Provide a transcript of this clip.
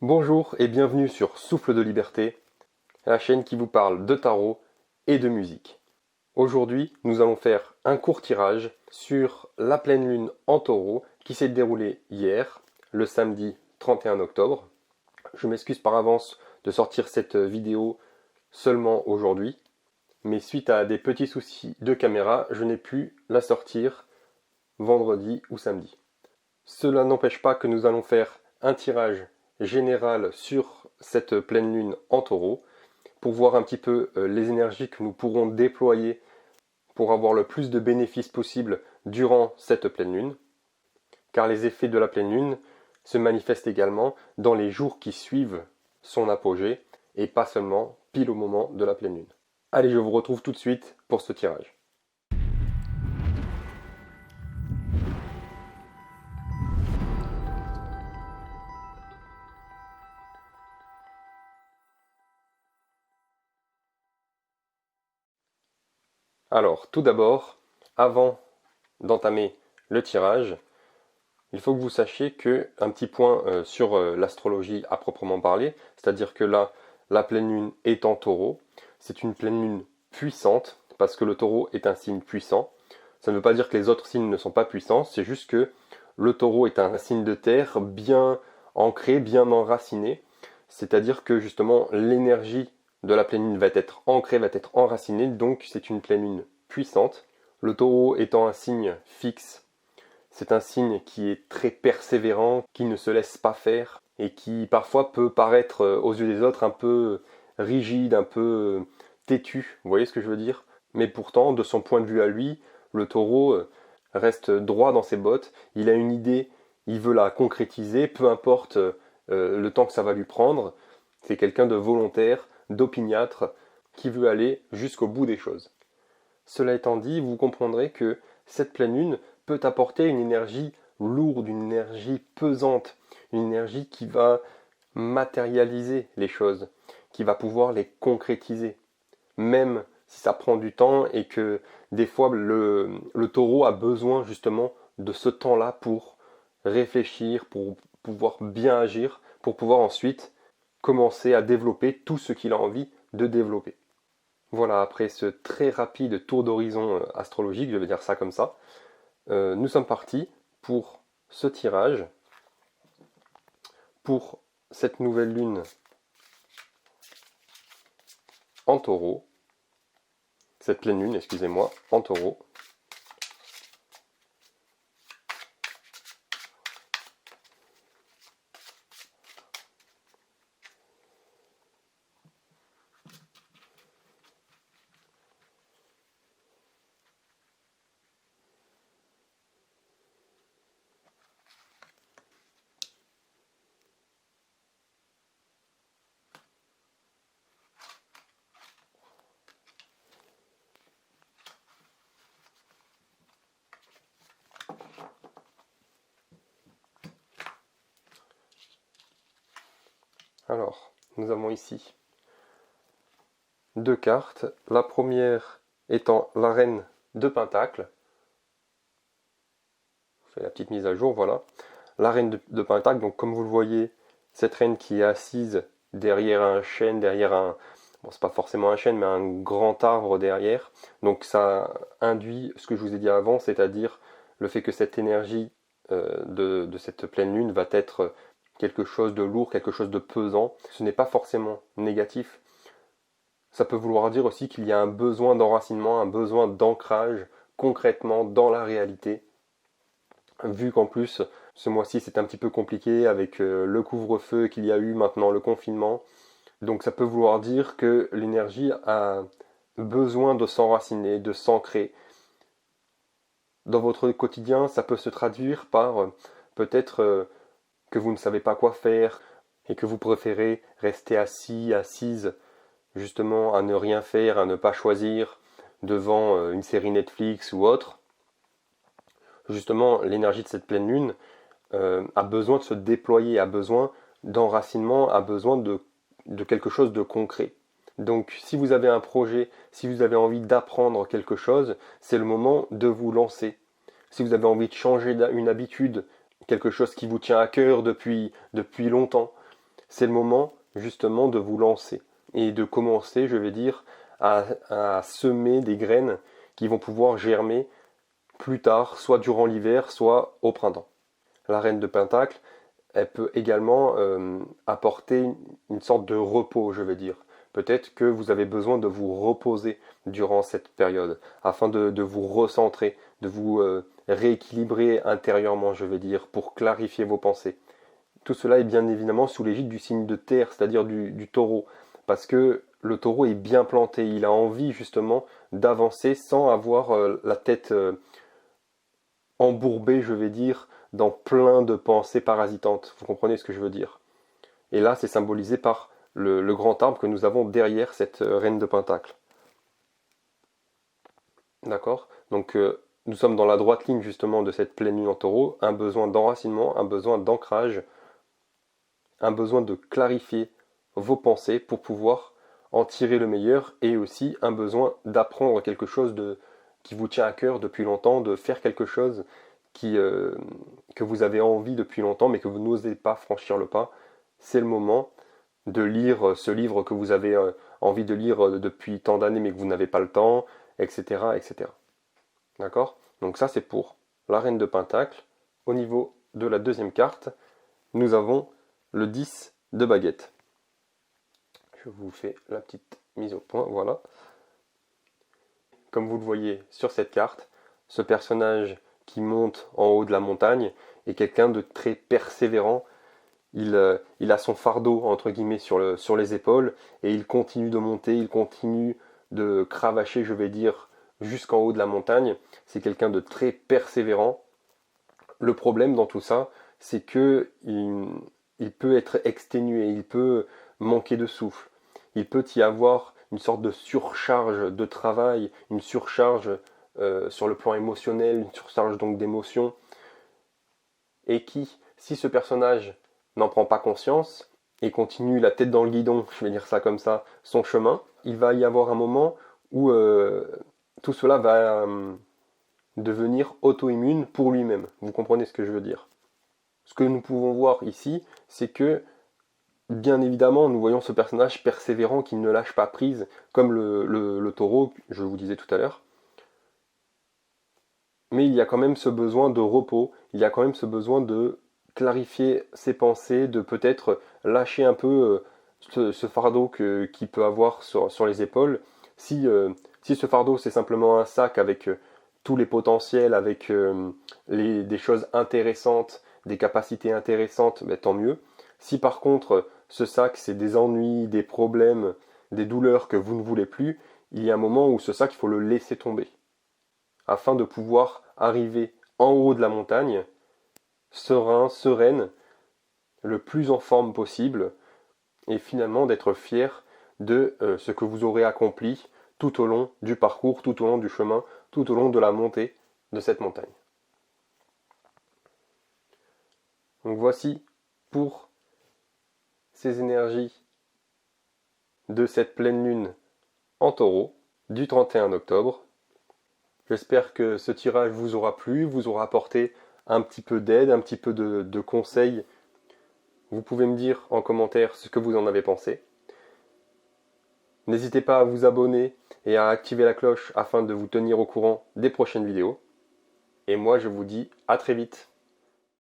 Bonjour et bienvenue sur Souffle de Liberté, la chaîne qui vous parle de tarot et de musique. Aujourd'hui, nous allons faire un court tirage sur la pleine lune en taureau qui s'est déroulée hier, le samedi 31 octobre. Je m'excuse par avance de sortir cette vidéo seulement aujourd'hui, mais suite à des petits soucis de caméra, je n'ai pu la sortir vendredi ou samedi. Cela n'empêche pas que nous allons faire un tirage général sur cette pleine lune en taureau pour voir un petit peu les énergies que nous pourrons déployer pour avoir le plus de bénéfices possible durant cette pleine lune, car les effets de la pleine lune se manifestent également dans les jours qui suivent son apogée et pas seulement pile au moment de la pleine lune. Allez, je vous retrouve tout de suite pour ce tirage. Alors, tout d'abord, avant d'entamer le tirage, il faut que vous sachiez un petit point sur l'astrologie à proprement parler, c'est-à-dire que là, la pleine lune est en taureau, c'est une pleine lune puissante, parce que le taureau est un signe puissant. Ça ne veut pas dire que les autres signes ne sont pas puissants, c'est juste que le taureau est un signe de terre bien ancré, bien enraciné, c'est-à-dire que justement l'énergie de la pleine lune va être ancrée, va être enracinée, donc c'est une pleine lune puissante. Le taureau étant un signe fixe, c'est un signe qui est très persévérant, qui ne se laisse pas faire et qui parfois peut paraître aux yeux des autres un peu rigide, un peu têtu, vous voyez ce que je veux dire? Mais pourtant, de son point de vue à lui, le taureau reste droit dans ses bottes, il a une idée, il veut la concrétiser, peu importe le temps que ça va lui prendre. C'est quelqu'un de volontaire, d'opiniâtre, qui veut aller jusqu'au bout des choses. Cela étant dit, vous comprendrez que cette pleine lune peut apporter une énergie lourde, une énergie pesante, une énergie qui va matérialiser les choses, qui va pouvoir les concrétiser, même si ça prend du temps et que des fois le taureau a besoin justement de ce temps-là pour réfléchir, pour pouvoir bien agir, pour pouvoir ensuite commencer à développer tout ce qu'il a envie de développer. Voilà, après ce très rapide tour d'horizon astrologique, je vais dire ça comme ça, nous sommes partis pour ce tirage, pour cette nouvelle lune en taureau, cette pleine lune, excusez-moi, en taureau. Alors, nous avons ici deux cartes. La première étant la reine de Pentacle. Je fais la petite mise à jour, voilà. La reine de Pentacle, donc comme vous le voyez, cette reine qui est assise derrière un chêne, derrière un... Bon, c'est pas forcément un chêne, mais un grand arbre derrière. Donc ça induit ce que je vous ai dit avant, c'est-à-dire le fait que cette énergie de cette pleine lune va être quelque chose de lourd, quelque chose de pesant. Ce n'est pas forcément négatif. Ça peut vouloir dire aussi qu'il y a un besoin d'enracinement, un besoin d'ancrage concrètement dans la réalité. Vu qu'en plus, ce mois-ci c'est un petit peu compliqué avec le couvre-feu qu'il y a eu, maintenant le confinement. Donc ça peut vouloir dire que l'énergie a besoin de s'enraciner, de s'ancrer. Dans votre quotidien, ça peut se traduire par peut-être que vous ne savez pas quoi faire et que vous préférez rester assis, assise, justement à ne rien faire, à ne pas choisir devant une série Netflix ou autre. Justement, l'énergie de cette pleine lune a besoin de se déployer, a besoin d'enracinement, a besoin de quelque chose de concret. Donc si vous avez un projet, si vous avez envie d'apprendre quelque chose, c'est le moment de vous lancer. Si vous avez envie de changer une habitude, quelque chose qui vous tient à cœur depuis longtemps, c'est le moment justement de vous lancer et de commencer, je vais dire, à semer des graines qui vont pouvoir germer plus tard, soit durant l'hiver, soit au printemps. La reine de Pentacle, elle peut également apporter une sorte de repos, je vais dire. Peut-être que vous avez besoin de vous reposer durant cette période, afin de vous recentrer, de vous rééquilibrer intérieurement, je vais dire, pour clarifier vos pensées. Tout cela est bien évidemment sous l'égide du signe de terre, c'est-à-dire du taureau, parce que le taureau est bien planté, il a envie justement d'avancer sans avoir la tête embourbée, je vais dire, dans plein de pensées parasitantes. Vous comprenez ce que je veux dire? Et là, c'est symbolisé par le grand arbre que nous avons derrière cette reine de Pentacle. D'accord? Donc, nous sommes dans la droite ligne justement de cette pleine lune en taureau, un besoin d'enracinement, un besoin d'ancrage, un besoin de clarifier vos pensées pour pouvoir en tirer le meilleur et aussi un besoin d'apprendre quelque chose qui vous tient à cœur depuis longtemps, de faire quelque chose que vous avez envie depuis longtemps mais que vous n'osez pas franchir le pas. C'est le moment de lire ce livre que vous avez envie de lire depuis tant d'années mais que vous n'avez pas le temps, etc. etc. D'accord? Donc ça c'est pour la reine de Pentacle. Au niveau de la deuxième carte, nous avons le 10 de baguette. Je vous fais la petite mise au point, voilà. Comme vous le voyez sur cette carte, ce personnage qui monte en haut de la montagne est quelqu'un de très persévérant. Il a son fardeau entre guillemets sur les épaules et il continue de monter, il continue de cravacher, je vais dire, jusqu'en haut de la montagne. C'est quelqu'un de très persévérant. Le problème dans tout ça, c'est que il peut être exténué, il peut manquer de souffle. Il peut y avoir une sorte de surcharge de travail, une surcharge sur le plan émotionnel, une surcharge donc d'émotions, et qui, si ce personnage n'en prend pas conscience et continue la tête dans le guidon, je vais dire ça comme ça, son chemin, il va y avoir un moment où tout cela va devenir auto-immune pour lui-même. Vous comprenez ce que je veux dire? Ce que nous pouvons voir ici, c'est que bien évidemment, nous voyons ce personnage persévérant qui ne lâche pas prise, comme le taureau, je vous disais tout à l'heure. Mais il y a quand même ce besoin de repos, il y a quand même ce besoin de clarifier ses pensées, de peut-être lâcher un peu ce fardeau qu'il peut avoir sur les épaules. Si ce fardeau c'est simplement un sac avec tous les potentiels, avec des choses intéressantes, des capacités intéressantes, ben, tant mieux. Si par contre ce sac c'est des ennuis, des problèmes, des douleurs que vous ne voulez plus, il y a un moment où ce sac il faut le laisser tomber afin de pouvoir arriver en haut de la montagne, serein, sereine, le plus en forme possible, et finalement d'être fier de ce que vous aurez accompli tout au long du parcours, tout au long du chemin, tout au long de la montée de cette montagne. Donc voici pour ces énergies de cette pleine lune en taureau du 31 octobre. J'espère que ce tirage vous aura plu, vous aura apporté un petit peu d'aide, un petit peu de conseils. Vous pouvez me dire en commentaire ce que vous en avez pensé. N'hésitez pas à vous abonner et à activer la cloche afin de vous tenir au courant des prochaines vidéos. Et moi je vous dis à très vite.